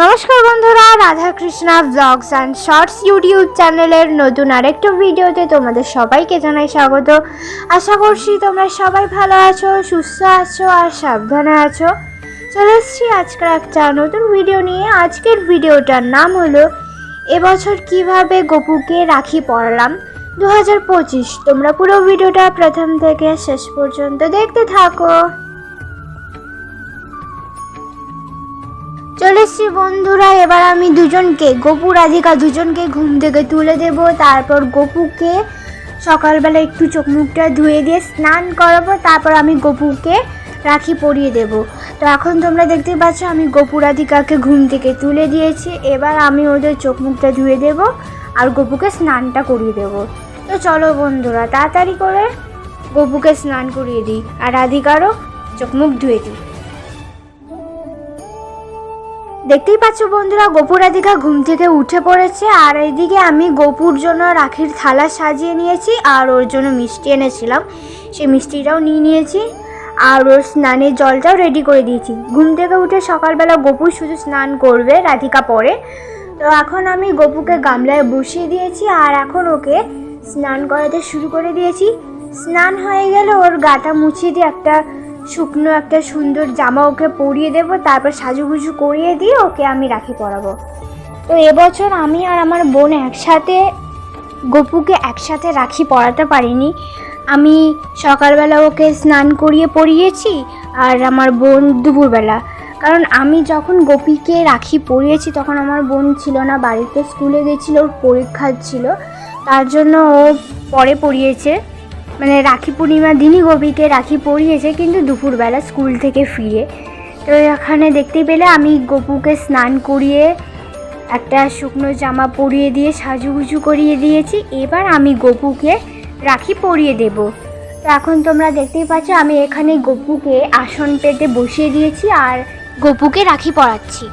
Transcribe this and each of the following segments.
নমস্কার বন্ধুরা, Radha Krishna vlogs and shorts YouTube চ্যানেলের নতুন আরেকটা ভিডিওতে তোমাদের সবাইকে জানাই স্বাগত। আশা করছি তোমরা সবাই ভালো আছো, সুস্থ আছো আর সাবধানে আছো। চলে এসেছি আজকের একটা নতুন ভিডিও নিয়ে। আজকের ভিডিওটার নাম হলো এবছর কিভাবে গপুকে রাখি পরালাম 2025। তোমরা পুরো ভিডিওটা প্রথম থেকে শেষ পর্যন্ত দেখতে থাকো। চলে এসছি বন্ধুরা, এবার আমি দুজনকে গপু রাধিকা দুজনকে ঘুম থেকে তুলে দেব। তারপর গপুকে সকালবেলা একটু চোখ মুখটা ধুয়ে দিয়ে স্নান করাবো। তারপর আমি গপুকে রাখি পরিয়ে দেব। তো এখন তোমরা দেখতে পাচ্ছ আমি গপু রাধিকাকে ঘুম থেকে তুলে দিয়েছি। এবার আমি ওদের চোখ মুখটা ধুয়ে দেব আর গপুকে স্নানটা করিয়ে দেব। তো চলো বন্ধুরা, তাড়াতাড়ি করে গপুকে স্নান করিয়ে দিই আর রাধিকারও চোখ মুখ ধুয়ে দিই। দেখতেই পাচ্ছ বন্ধুরা, গপু রাধিকা ঘুম থেকে উঠে পড়েছে। আর এদিকে আমি গপুর জন্য রাখির থালা সাজিয়ে নিয়েছি আর ওর জন্য মিষ্টি এনেছিলাম, সেই মিষ্টিটাও নিয়ে নিয়েছি আর ওর স্নানের জলটাও রেডি করে দিয়েছি। ঘুম থেকে উঠে সকালবেলা গপু শুধু স্নান করবে, রাধিকা পরে। তো এখন আমি গপুকে গামলায় বসিয়ে দিয়েছি আর এখন ওকে স্নান করাতে শুরু করে দিয়েছি। স্নান হয়ে গেলে ওর গাটা মুছিয়ে দিয়ে একটা শুকনো একটা সুন্দর জামা ওকে পরিয়ে দেবো। তারপর সাজুগুজু করিয়ে দিয়ে ওকে আমি রাখি পরাবো। তো এবছর আমি আর আমার বোন একসাথে গপুকে একসাথে রাখি পরাতে পারিনি। আমি সকালবেলা ওকে স্নান করিয়ে পরিয়েছি আর আমার বোন দুপুরবেলা। কারণ আমি যখন গপিকে রাখি পরিয়েছি তখন আমার বোন ছিল না, বাড়িতে স্কুলে গেছিলো, ওর পরীক্ষা ছিল, তার জন্য ও পরে পরিয়েছে। মানে রাখি পূর্ণিমার দিনই গপিকে রাখি পরিয়েছে, কিন্তু দুপুরবেলা স্কুল থেকে ফিরে। তো এখানে দেখতে পেলে আমি গপুকে স্নান করিয়ে একটা শুকনো জামা পরিয়ে দিয়ে সাজুগুজু করিয়ে দিয়েছি। এবার আমি গপুকে রাখি পরিয়ে দেব। তো এখন তোমরা দেখতেই পাচ্ছ আমি এখানে গপুকে আসন পেতে বসিয়ে দিয়েছি আর গপুকে রাখি পরাচ্ছি।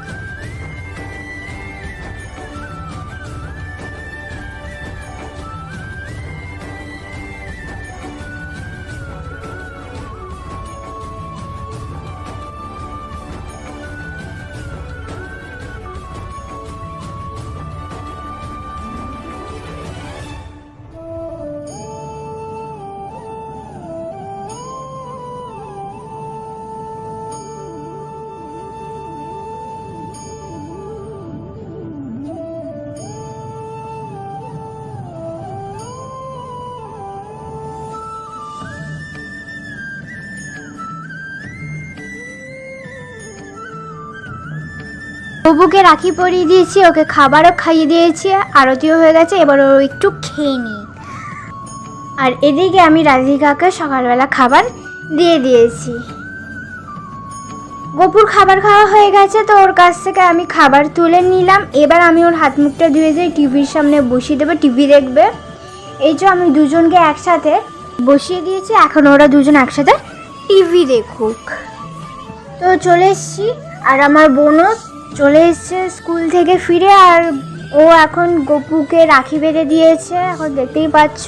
গপুকে রাখি পরিয়ে দিয়েছি, ওকে খাবারও খাইয়ে দিয়েছি, আরতিও হয়ে গেছে। এবার ও একটু খেয়ে নিই। আর এদিকে আমি রাধিকাকে সকালবেলা খাবার দিয়ে দিয়েছি। গপুর খাবার খাওয়া হয়ে গেছে, তো ওর কাছ থেকে আমি খাবার তুলে নিলাম। এবার আমি ওর হাত মুখটা ধুয়ে দিয়ে টিভির সামনে বসিয়ে দেবো, টিভি দেখবে। এই যে আমি দুজনকে একসাথে বসিয়ে দিয়েছি, এখন ওরা দুজন একসাথে টিভি দেখুক। তো চলে এসছি আর আমার বোনও চলে এসছে স্কুল থেকে ফিরে। আর ও এখন গপুকে রাখি বেঁধে দিয়েছে, এখন দেখতেই পাচ্ছ।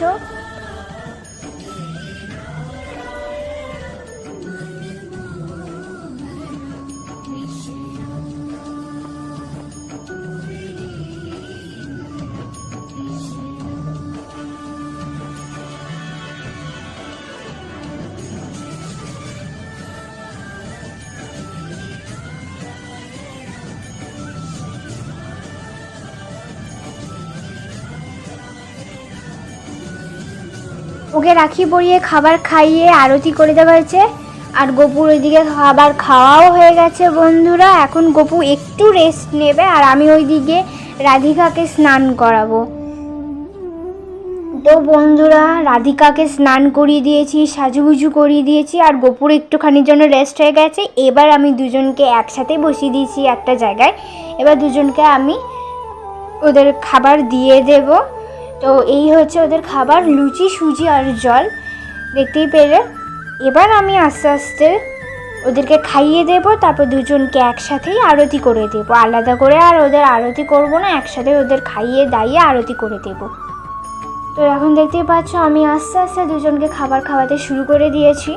ওকে রাখি পরিয়ে খাবার খাইয়ে আরতি করে দেওয়া হয়েছে আর গপুর ওইদিকে খাবার খাওয়াও হয়ে গেছে বন্ধুরা। এখন গপু একটু রেস্ট নেবে আর আমি ওইদিকে রাধিকাকে স্নান করাবো। তো বন্ধুরা, রাধিকাকে স্নান করিয়ে দিয়েছি, সাজুগুজু করিয়ে দিয়েছি আর গপুর একটুখানির জন্য রেস্ট হয়ে গেছে। এবার আমি দুজনকে একসাথে বসিয়ে দিয়েছি একটা জায়গায়। এবার দুজনকে আমি ওদের খাবার দিয়ে দেব। তো এই হচ্ছে ওদের খাবার, লুচি, সুজি আর জল, দেখতেই পেলে। এবার আমি আস্তে আস্তে ওদেরকে খাইয়ে দেব। তারপর দুজনকে একসাথেই আরতি করে দেব, আলাদা করে আর ওদের আরতি করব না, একসাথে ওদের খাইয়ে দাইয়ে আরতি করে দেব। তো এখন দেখতেই পাচ্ছ আমি আস্তে আস্তে দুজনকে খাবার খাওয়াতে শুরু করে দিয়েছি।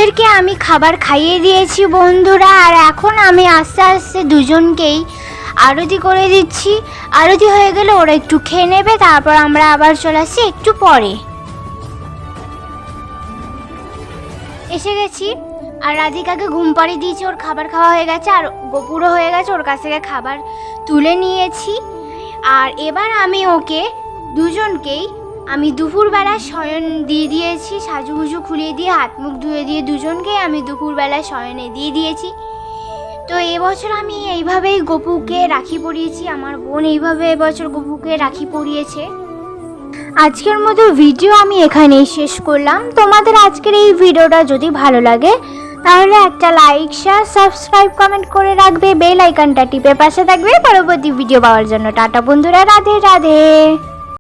ওদেরকে আমি খাবার খাইয়ে দিয়েছি বন্ধুরা, আর এখন আমি আস্তে আস্তে দুজনকেই আরতি করে দিচ্ছি। আরতি হয়ে গেলে ওরা একটু খেয়ে নেবে, তারপর আমরা আবার চলে আসছি একটু পরে। এসে গেছি আর রাধিকাকে ঘুম পাড়িয়ে দিয়েছি, ওর খাবার খাওয়া হয়ে গেছে আর গোপুরও হয়ে গেছে, ওর কাছ থেকে খাবার তুলে নিয়েছি। আর এবার আমি ওকে দুজনকেই আমি দুপুরবেলা শয়ন দিয়ে দিয়েছি, সাজুগুজু খুলিয়ে দিয়ে হাত মুখ ধুয়ে দিয়ে দুজনকেই আমি দুপুরবেলা শয়নে দিয়ে দিয়েছি। তো এবছর আমি এইভাবেই গপুকে রাখি পরিয়েছি, আমার বোন এইভাবে এবছর গপুকে রাখি পরিয়েছে। আজকের মতো ভিডিও আমি এখানেই শেষ করলাম। তোমাদের আজকের এই ভিডিওটা যদি ভালো লাগে তাহলে একটা লাইক, শেয়ার, সাবস্ক্রাইব, কমেন্ট করে রাখবে, বেল আইকনটা টিপে পাশে থাকবে পরবর্তী ভিডিও পাওয়ার জন্য। টাটা বন্ধুরা, রাধে রাধে।